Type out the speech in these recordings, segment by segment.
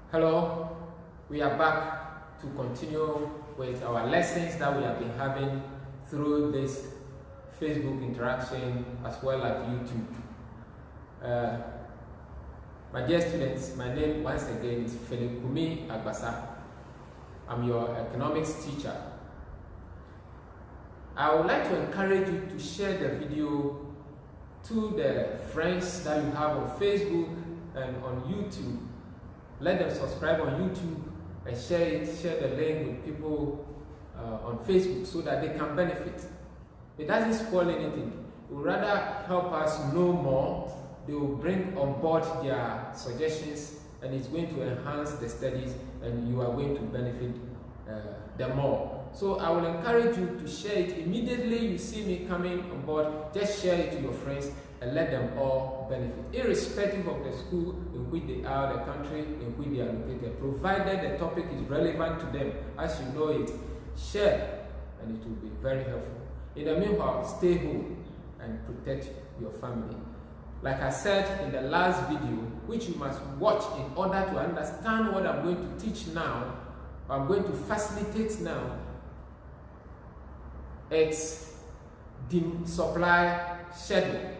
Hello, we are back to continue with our lessons that we have been having through this Facebook interaction as well as YouTube. My dear students, my name once again is Felekumi Agbasa. I'm your economics teacher. I would like to encourage you to share the video to the friends that you have on Facebook and on YouTube. Let them subscribe on YouTube and share the link with people on Facebook so that they can benefit. It doesn't spoil anything. It will rather help us know more. They will bring on board their suggestions and it's going to enhance the studies and you are going to benefit them more. So I will encourage you to share it. Immediately you see me coming on board, just share it to your friends and let them all benefit, irrespective of the school in which they are, the country in which they are located, provided the topic is relevant to them. As you know it, share and it will be very helpful. In the meanwhile, stay home and protect your family. Like I said in the last video, which you must watch in order to understand what I'm going to teach now, I'm going to facilitate now, it's the supply schedule.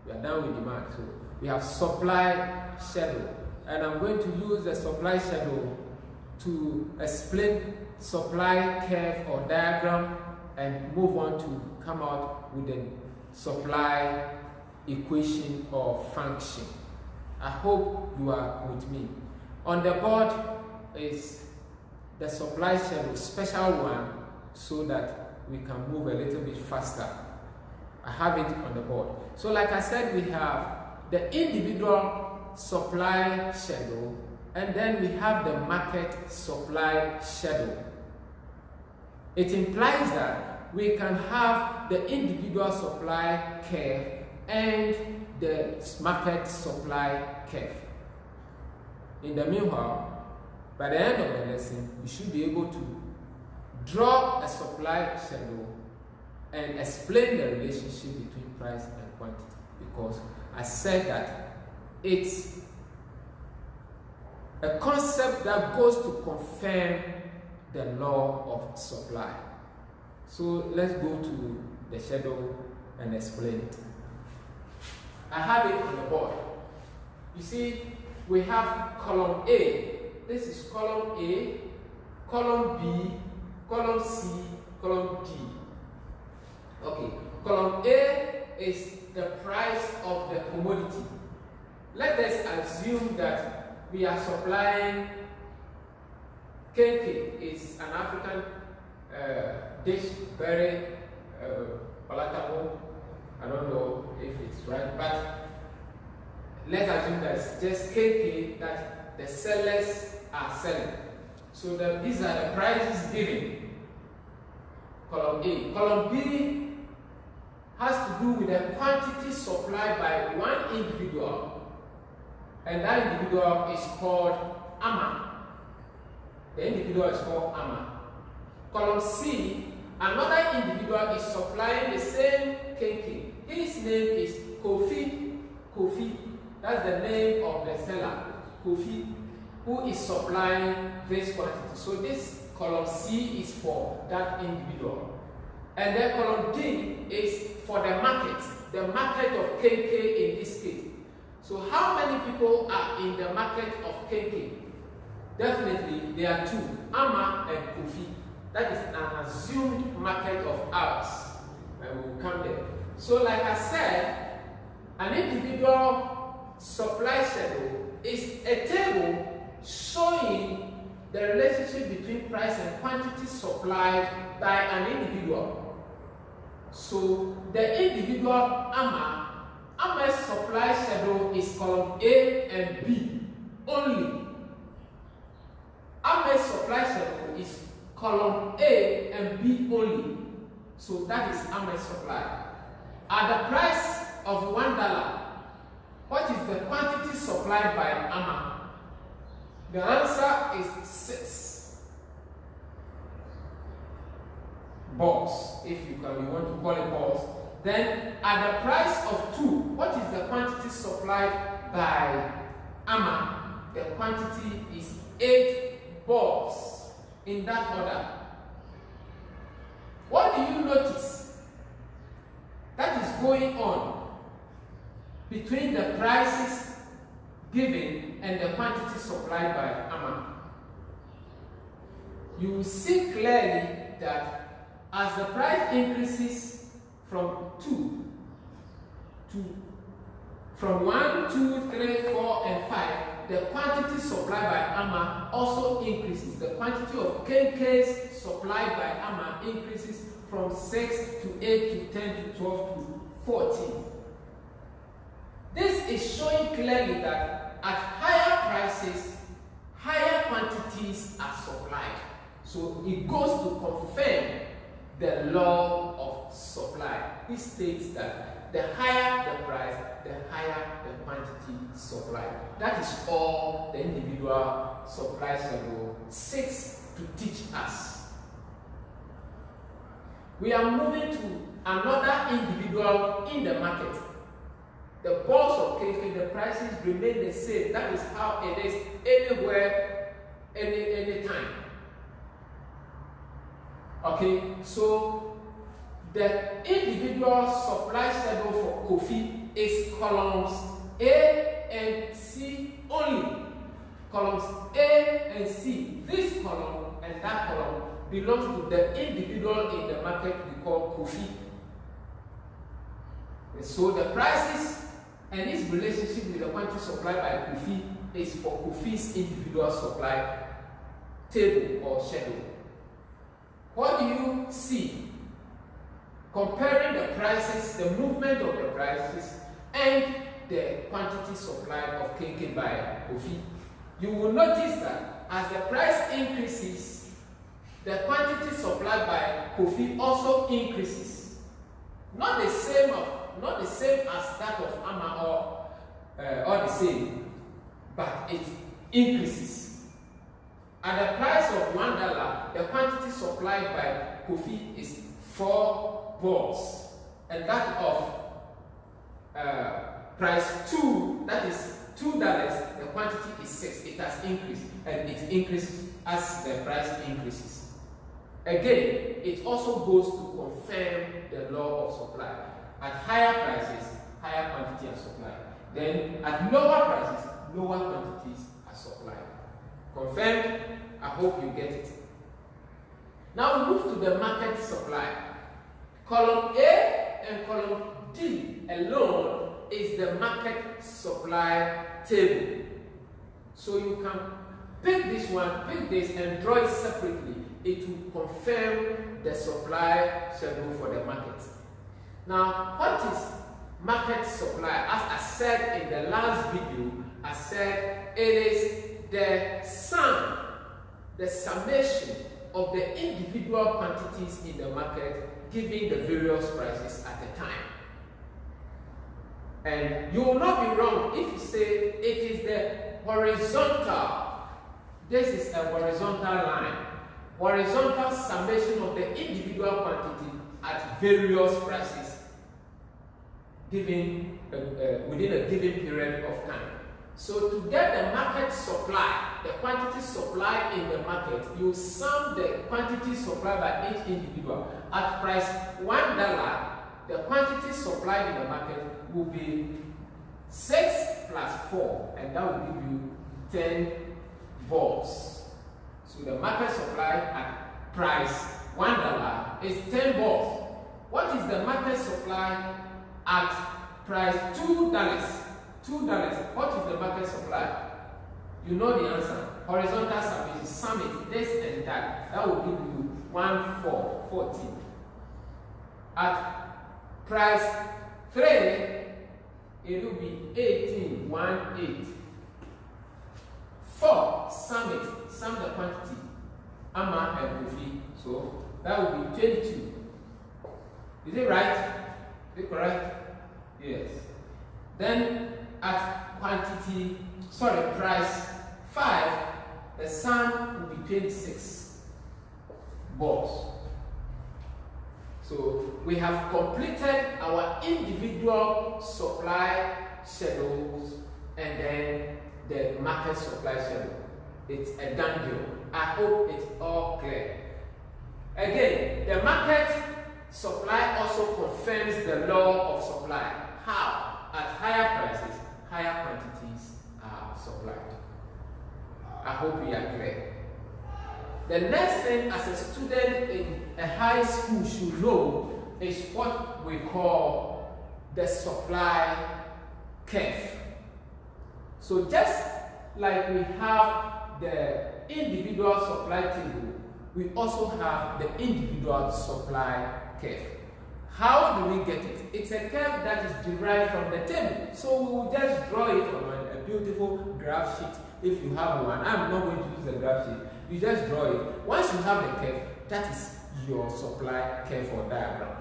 We are done with demand, so we have supply schedule, and I'm going to use the supply schedule to explain supply curve or diagram and move on to come out with the supply equation or function. I hope you are with me. On the board is the supply schedule, special one, so that we can move a little bit faster. I have it on the board. So like I said, we have the individual supply schedule and then we have the market supply schedule. It implies that we can have the individual supply curve and the market supply curve. In the meanwhile, by the end of the lesson, you should be able to draw a supply schedule and explain the relationship between price and quantity, because I said that it's a concept that goes to confirm the law of supply. So let's go to the schedule and explain it. I have it on the board. You see, we have column A. This is column A, column B, column C, column D. Okay, column A is the price of the commodity. Let us assume that we are supplying kenkey. It's an African dish, very palatable. I don't know if it's right, but let's assume that it's just kenkey that the sellers are selling. So these are the prices given. Column A. Column B has to do with the quantity supplied by one individual, and that individual is called AMA. The individual is called AMA. Column C, another individual is supplying the same kenkey. His name is Kofi. Kofi, that's the name of the seller, Kofi, who is supplying this quantity. So this column C is for that individual. And then column D is for the market of kenkey in this case. So how many people are in the market of kenkey? Definitely there are two, AMA and Kofi. That is an assumed market of ours. And we will come there. So like I said, an individual supply schedule is a table showing the relationship between price and quantity supplied by an individual. So the individual AMA's supply schedule is column A and B only. AMA's supply schedule is column A and B only. So that is AMA's supply. At the price of $1, what is the quantity supplied by AMA? The answer is 6 balls, if you want to call it balls. Then at the price of 2, what is the quantity supplied by AMA? the quantity is 8 balls in that order. What do you notice that is going on between the prices given and the quantity supplied by AMA? You will see clearly that as the price increases from 1, 2, 3, 4, and 5, the quantity supplied by AMA also increases. The quantity of kenkes supplied by AMA increases from 6 to 8 to 10 to 12 to 14. This is showing clearly that at higher prices, higher quantities are supplied. So it goes to confirm the law of supply. It states that the higher the price, the higher the quantity supplied. That is all the individual supply schedule seeks to teach us. We are moving to another individual in the market. The balls of cake, the prices remain the same. That is how it is anywhere, any time. Okay, so the individual supply schedule for coffee is columns A and C only. Columns A and C. This column and that column belongs to the individual in the market we call coffee. And so the prices and its relationship with the quantity supplied by coffee is for coffee's individual supply table or schedule. What do you see? Comparing the prices, the movement of the prices, and the quantity supplied of KK by coffee, you will notice that as the price increases, the quantity supplied by coffee also increases. Not the same as that of AMA or the same, but it increases. At the price of $1, the quantity supplied by coffee is 4 balls, and that of price 2, that is $2, the quantity is 6. It has increased, and it increases as the price increases. Again, it also goes to confirm the law of supply. At higher prices, higher quantity are supplied. Then at lower prices, lower quantities are supplied. Confirmed? I hope you get it. Now we move to the market supply. Column A and column D alone is the market supply table. So you can pick this one, pick this, and draw it separately. It will confirm the supply schedule for the market. Now, what is market supply? As I said in the last video, I said it is the sum, the summation of the individual quantities in the market giving the various prices at a time. And you will not be wrong if you say it is the horizontal. This is a horizontal line. Horizontal summation of the individual quantity at various prices given within a given period of time. So to get the market supply, the quantity supplied in the market, you sum the quantity supplied by each individual. At price $1, the quantity supplied in the market will be 6 plus 4, and that will give you 10 balls. So the market supply at price $1 is 10 balls. What is the market supply at price $2? $2. What is the market supply? You know the answer. Horizontal summation, sum it, this and that. That will give you 14. At price 3, it will be 18. 4, sum it, sum the quantity. AMA and coffee. So that will be 22. Is it right? Is it correct? Yes. Then at price 5, the sum will be 26 balls. So we have completed our individual supply schedules, and then the market supply schedule. It's a done deal. I hope it's all clear. Again, the market supply also confirms the law of supply. How? At higher prices, higher quantities are supplied. I hope we are clear. The next thing as a student in a high school should know is what we call the supply curve. So just like we have the individual supply table, we also have the individual supply curve. How do we get it? It's a curve that is derived from the table. So we will just draw it on a beautiful graph sheet if you have one. I'm not going to use a graph sheet. You just draw it. Once you have the curve, that is your supply curve or diagram.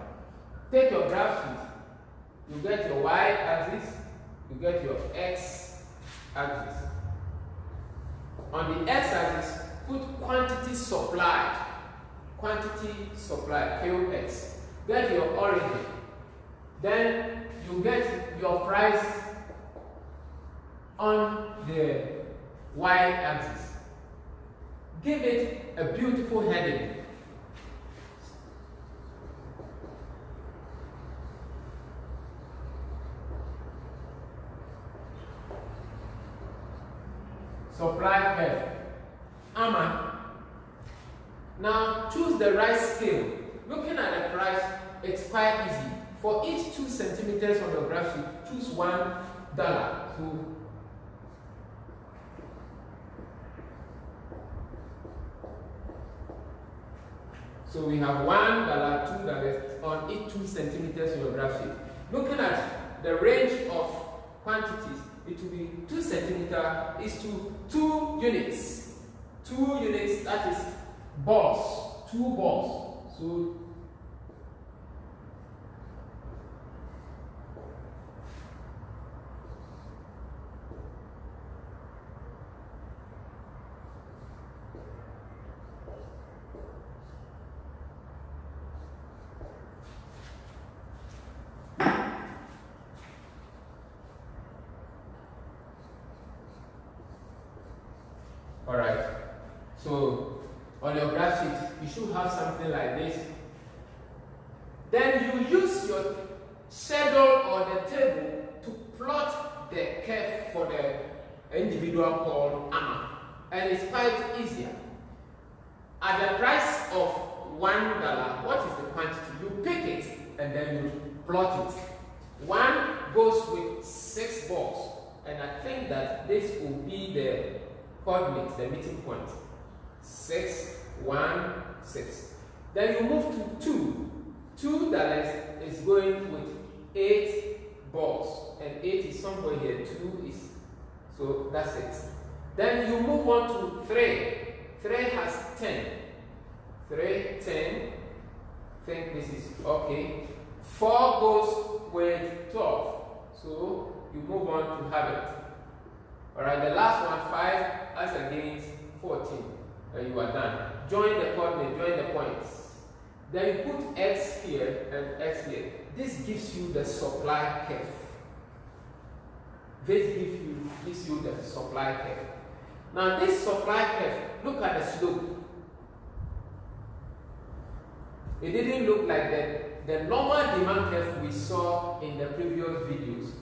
Take your graph sheet. You get your y-axis, you get your x-axis. On the x-axis, put quantity supplied, QX. Get your origin. Then you get your price on the y-axis. Give it a beautiful heading. Supply curve. Now choose the right scale. Looking at the price, it's quite easy. For each 2 centimeters on your graph sheet, choose $1. So we have $1, $2 on each 2 centimeters on your graph sheet. Looking at the range of quantities, it will be 2 centimeter is to 2 units. 2 units, that is balls, 2 balls. So alright, so on your graph sheet, you should have something like this. Then you use your schedule or the table to plot the curve for the individual called AMA. And it's quite easier. At the price of $1, what is the quantity? You pick it and then you plot it. 1 goes with 6 balls. And I think that this will be the coordinate, the meeting point. 6, 1, 6. Then you move to 2. $2 is going with 8 balls. And 8 is somewhere here. 2 is, so that's it. Then you move on to 3. 3 has 10. 3, 10. I think this is okay. 4 goes with 12. So you move on to have it. Alright, the last one, 5, as against 14. And you are done. Join the coordinate, join the points. Then you put x here and x here. This gives you the supply curve. This gives you the supply curve. Now this supply curve, look at the slope. It didn't look like the normal demand curve we saw in the previous videos.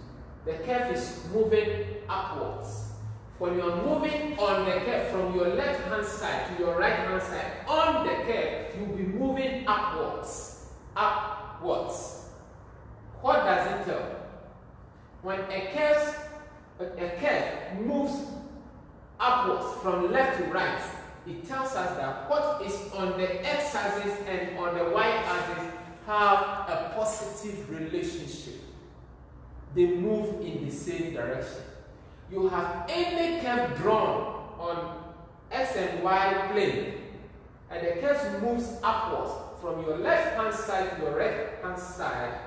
The curve is moving upwards. When you are moving on the curve from your left hand side to your right hand side, on the curve, you'll be moving upwards. Upwards. What does it tell? When a curve moves upwards from left to right, it tells us that what is on the x-axis and on the y-axis have a positive relationship. They move in the same direction. You have any curve drawn on x and y plane, and the curve moves upwards from your left hand side to your right hand side,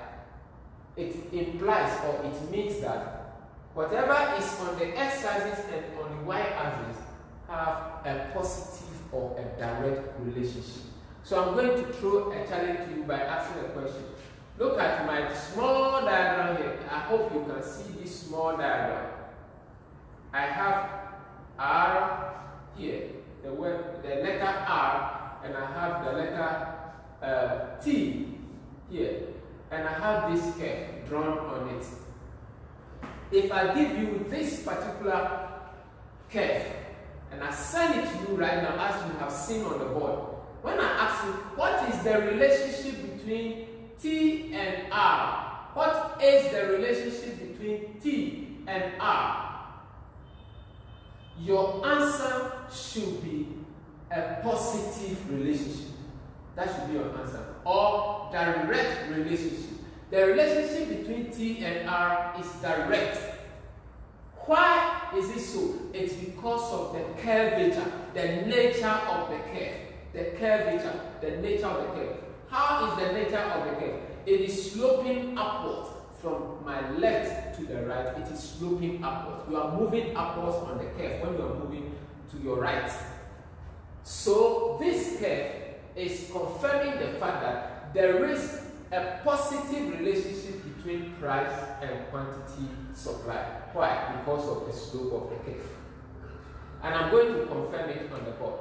it implies or it means that whatever is on the x-axis and on the y-axis have a positive or a direct relationship. So I'm going to throw a challenge to you by asking a question. Look at my small diagram here. I hope you can see this small diagram. I have R here, the letter R, and I have the letter T here, and I have this curve drawn on it. If I give you this particular curve and I send it to you right now, as you have seen on the board, when I ask you what is the relationship between T and R, what is the relationship between T and R, your answer should be a positive relationship. That should be your answer. Or direct relationship. The relationship between T and R is direct. Why is it so? It's because of the curvature, the nature of the curve. The curvature, the nature of the curve. How is the nature of the curve? It is sloping upwards from my left to the right. It is sloping upwards. You are moving upwards on the curve when you are moving to your right. So this curve is confirming the fact that there is a positive relationship between price and quantity supply. Why? Because of the slope of the curve. And I'm going to confirm it on the board.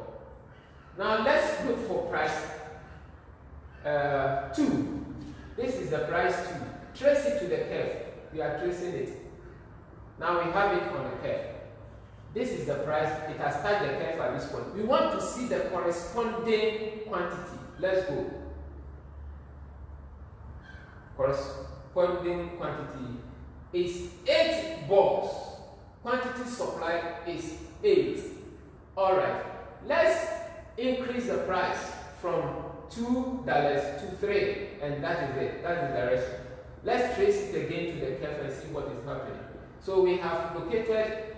Now let's look for price 2. This is the price 2. Trace it to the curve. We are tracing it. Now we have it on the curve. This is the price. It has touched the curve at this point. We want to see the corresponding quantity. Let's go. Corresponding quantity is 8 balls. Quantity supply is 8. Alright. Let's increase the price from $2 to $3. And that is it. That's the direction. Let's trace it again to the curve and see what is happening. So we have located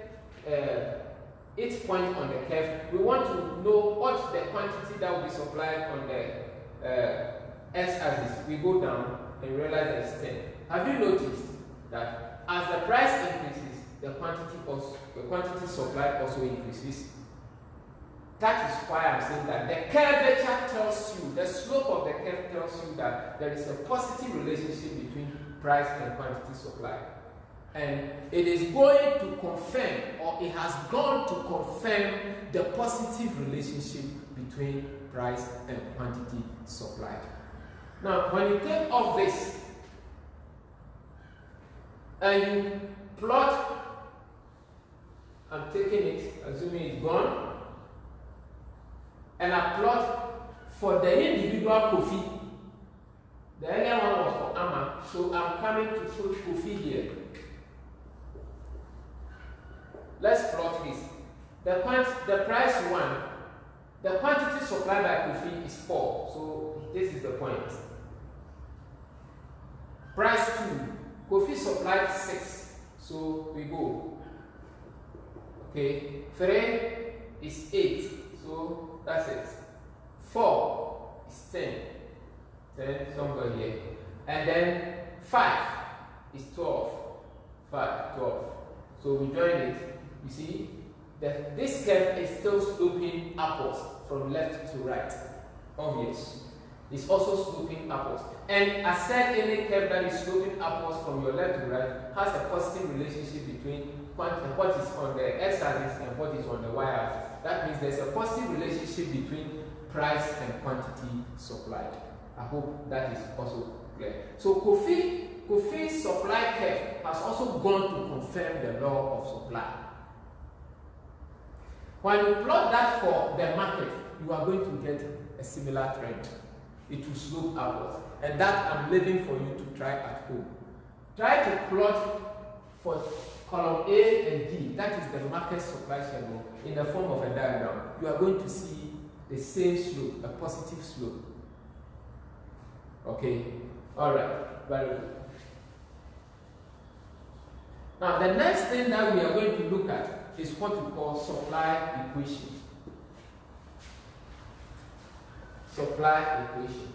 each point on the curve. We want to know what the quantity that will be supplied on the x-axis. We go down and realize that it's 10. Have you noticed that as the price increases, the quantity supplied also increases? That is why I'm saying that the curvature tells you, the slope of the curve tells you that there is a positive relationship between price and quantity supply. And it is going to confirm, or it has gone to confirm, the positive relationship between price and quantity supplied. Now, when you take off this and you plot, I'm taking it, assuming it's gone, and I plot for the individual Kofi. The earlier one was for Amma, so I'm coming to put Kofi here. Let's plot this. The price 1, the quantity supplied by Kofi is 4, so this is the point. Price 2, Kofi supplied 6, so we go. Okay, 3 is 8, so that's it. 4 is 10, 10 somewhere here. And then 5 is 12, 5, 12. So we join it. You see that this curve is still sloping upwards from left to right. Obvious. It's also sloping upwards. And I said any curve that is sloping upwards from your left to right has a positive relationship between what is on the x-axis and what is on the y-axis. That means there's a positive relationship between price and quantity supplied. I hope that is also clear. So Kofi's supply curve has also gone to confirm the law of supply. When you plot that for the market, you are going to get a similar trend. It will slope upwards. And that I'm leaving for you to try at home. Try to plot for column A and D, that is the market supply schedule, in the form of a diagram. You are going to see the same slope, a positive slope. Okay? Alright, very good. Now, the next thing that we are going to look at is what we call supply equation. Supply equation.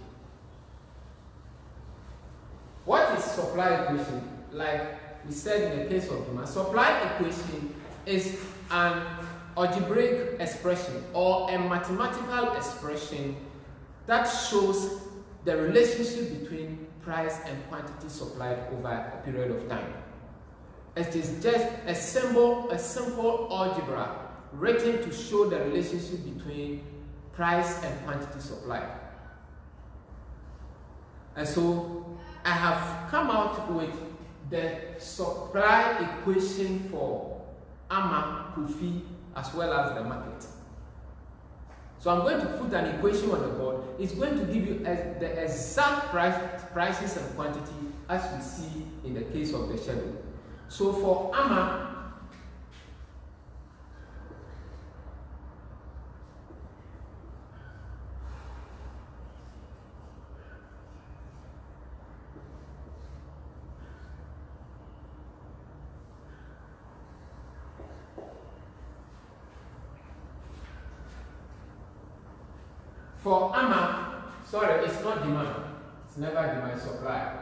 What is supply equation? Like we said in the case of demand, supply equation is an algebraic expression or a mathematical expression that shows the relationship between price and quantity supplied over a period of time. It is just a simple algebra written to show the relationship between price and quantity supplied. And so I have come out with the supply equation for AMA, Kofi, as well as the market. So I'm going to put an equation on the board. It's going to give you the exact prices and quantity as we see in the case of the schedule. So for AMA, sorry, it's not demand. It's never demand, supply.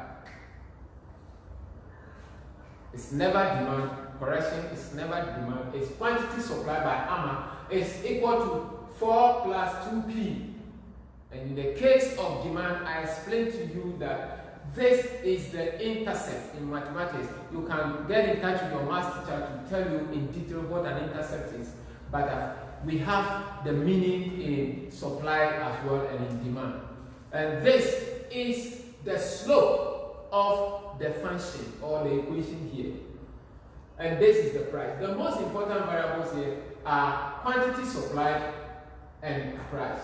It's never demand, correction, it's never demand. It's quantity supplied by AMA is equal to 4 plus 2P. And in the case of demand, I explained to you that this is the intercept in mathematics. You can get in touch with your math teacher to tell you in detail what an intercept is. But we have the meaning in supply as well and in demand. And this is the slope of the function or the equation here. And this is the price. The most important variables here are quantity supplied and price.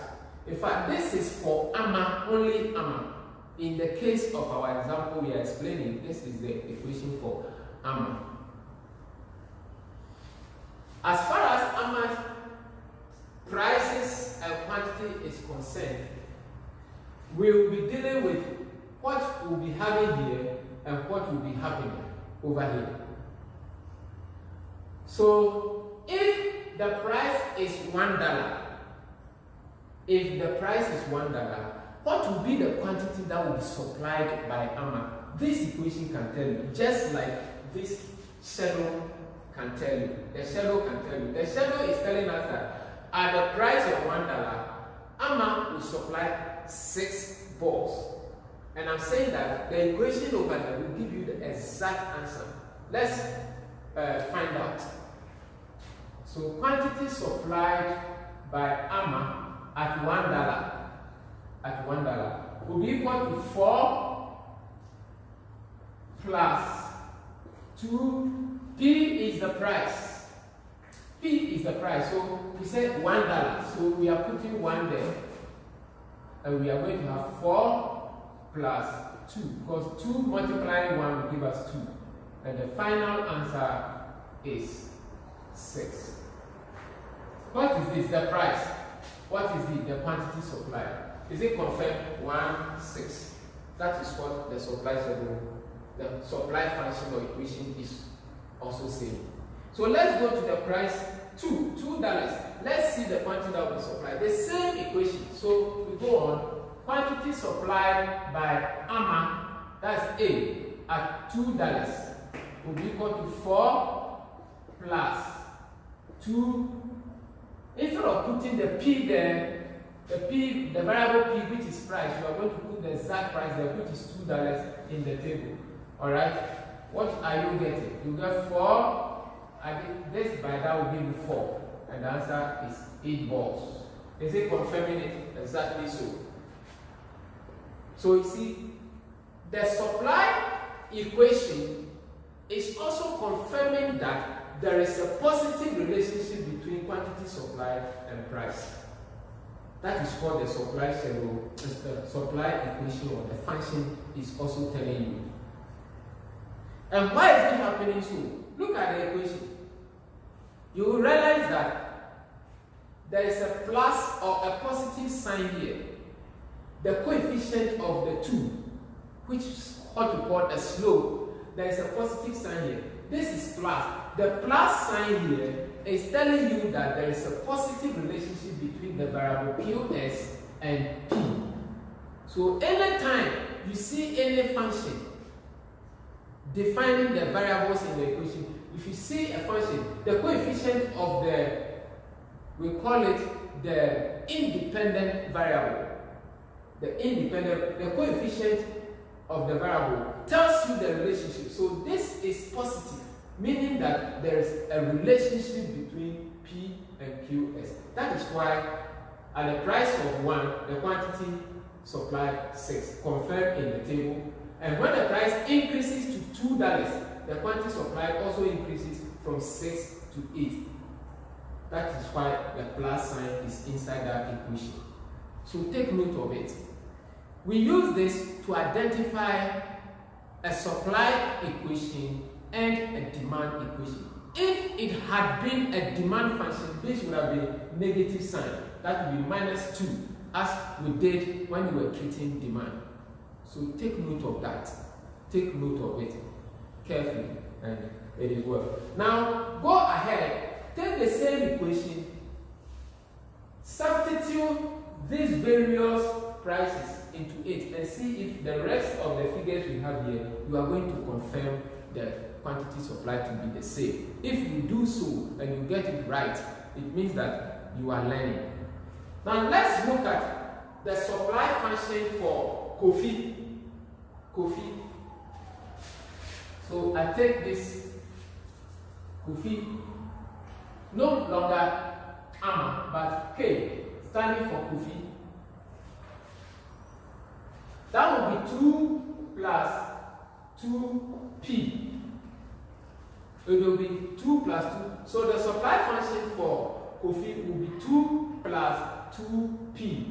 In fact, this is for AMA, only AMA. In the case of our example we are explaining, this is the equation for AMA. As far as AMA's prices and quantity is concerned, we will be dealing with what we'll be having here and what will be happening over here. So if the price is $1, what will be the quantity that will be supplied by AMA? This equation can tell you, just like this schedule can tell you. The schedule can tell you. The schedule is telling us that at the price of $1, AMA will supply 6 balls. And I'm saying that the equation over there will give you the exact answer. Let's find out. So quantity supplied by AMA at $1 will be equal to 4 plus 2. P is the price. P is the price. So we said $1. So we are putting 1 there. And we are going to have 4 plus 2. Because 2 multiplying 1 will give us 2. And the final answer is 6. What is this? The price. What is it? The quantity supplied. Is it confirmed? 1, 6. That is what the supply schedule, the supply function or equation is also saying. So let's go to the price $2. Let's see the quantity that will be supplied. The same equation. So we go on. Quantity supplied by AMA, that's A, at $2 will be equal to 4 plus 2. Instead of putting the P there, the variable P, which is price, you are going to put the exact price there, which is $2 in the table. Alright? What are you getting? You get 4, this by that will give you 4. And the answer is 8 balls. Is it confirming it? Exactly so. So you see, the supply equation is also confirming that there is a positive relationship between quantity supplied and price. That is what the supply schedule, the supply equation or the function is also telling you. And why is it happening so? Look at the equation. You will realize that there is a plus or a positive sign here. The coefficient of the 2, which is what we call a slope, there is a positive sign here. This is plus. The plus sign here is telling you that there is a positive relationship between the variable QS and P. So anytime you see any function defining the variables in the equation, if you see a function, the coefficient of we call it the independent variable. The coefficient of the variable tells you the relationship. So this is positive. meaning that there is a relationship between P and QS. That is why at the price of 1, the quantity supplied 6, confirmed in the table. And when the price increases to $2, the quantity supplied also increases from 6 to 8. That is why the plus sign is inside that equation. So take note of it. We use this to identify a supply equation and a demand equation. If it had been a demand function, this would have been negative sign. That would be minus 2, as we did when we were treating demand. So take note of that. Take note of it carefully, and it is well. Now go ahead, take the same equation, substitute these various prices into it, and see if the rest of the figures we have here, you are going to confirm the quantity supplied to be the same. If you do so and you get it right, it means that you are learning. Now let's look at the supply function for coffee. So I take this coffee, no longer AMA, but K, standing for coffee. That will be 2 plus 2P. It will be 2 plus 2. So the supply function for coffee will be 2 plus 2P.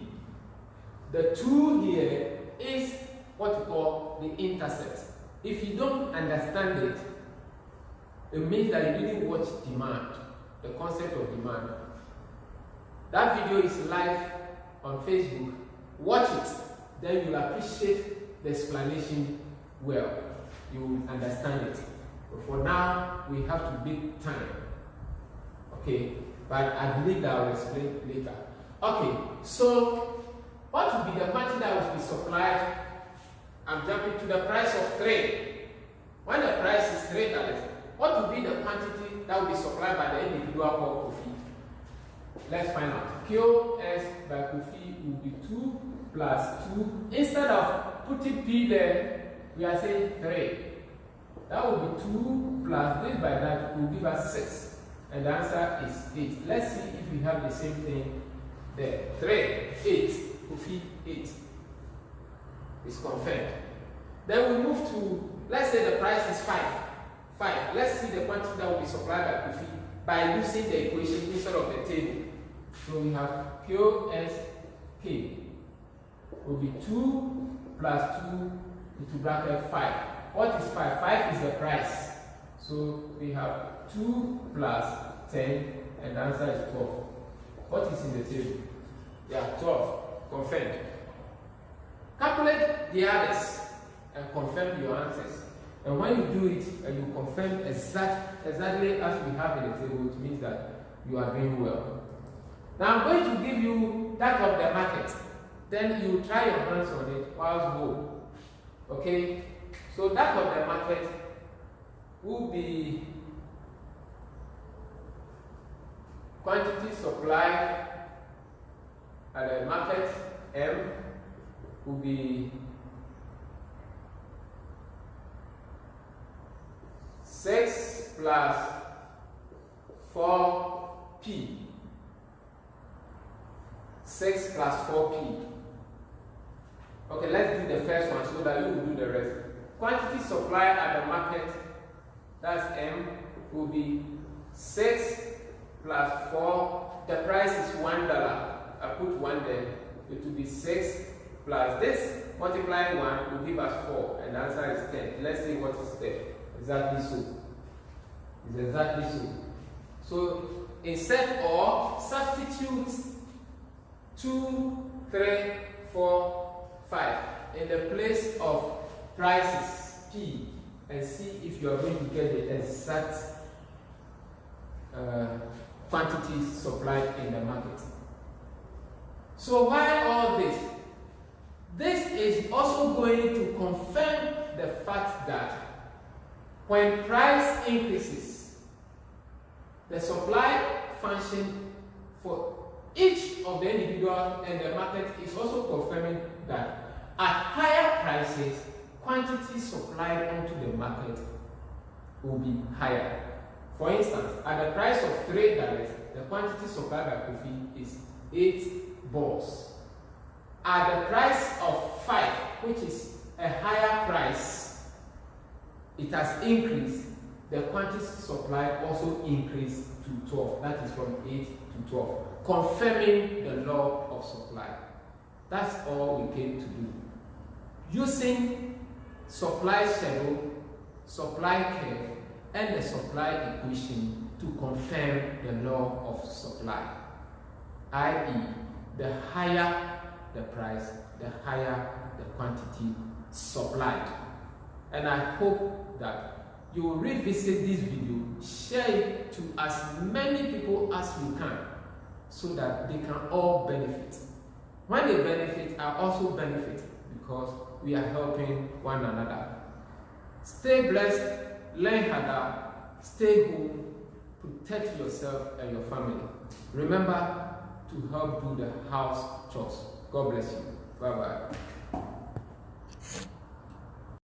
The 2 here is what we call the intercept. If you don't understand it, it means that you didn't watch demand, the concept of demand. That video is live on Facebook. Watch it, then you'll appreciate the explanation well. You will understand it. But for now, we have to make time. Okay, but I believe that I will explain later. Okay, so what will be the quantity that will be supplied? I'm jumping to the price of 3. When the price is $3, what will be the quantity that will be supplied by the individual called coffee? Let's find out. QS by coffee will be 2 plus 2. Instead of putting P there, we are saying 3. That will be 2 plus this by that will give us 6. And the answer is 8. Let's see if we have the same thing there. 3, 8, coffee 8. Is confirmed. Then we move to, let's say the price is 5. Let's see the quantity that will be supplied by coffee by using the equation instead of the table. So we have QSK will be 2 plus 2 into bracket 5. What is 5? 5 is the price. So we have 2 plus 10, and the answer is 12. What is in the table? Yeah, 12. Confirmed. Calculate the others and confirm your answers. And when you do it and you confirm exactly as we have in the table, it means that you are doing well. Now I'm going to give you that of the market. Then you try your hands on it whilst go. Okay? So that of the market will be quantity supplied at the market M will be 6 plus 4P. 6 plus 4P. Okay, let's do the first one so that you will do the rest. Quantity supplied at the market, that's M, will be 6 plus 4. The price is $1. I put 1 there. It will be 6 plus this, multiplying 1 will give us 4, and the answer is 10. Let's see what is there. Exactly so. It's exactly so. So instead of substitute 2, 3, 4, 5 in the place of prices P and see if you are going to get the exact quantities supplied in the market. So why all this? This is also going to confirm the fact that when price increases, the supply function for each of the individual and the market is also confirming that at higher prices, quantities supplied onto the market will be higher. For instance, at the price of $3, the quantity supplied by Kofi is 8 balls. At the price of 5, which is a higher price, it has increased. The quantity supplied also increased to 12. That is from 8 to 12, confirming the law of supply. That's all we came to do. Using supply schedule, supply curve, and the supply equation to confirm the law of supply, i.e., the higher the price, the higher the quantity supplied. And I hope that you will revisit this video, share it to as many people as you can, so that they can all benefit. When they benefit, I also benefit, because we are helping one another. Stay blessed, learn harder, stay home, protect yourself and your family. Remember to help do the house chores. God bless you. Bye-bye.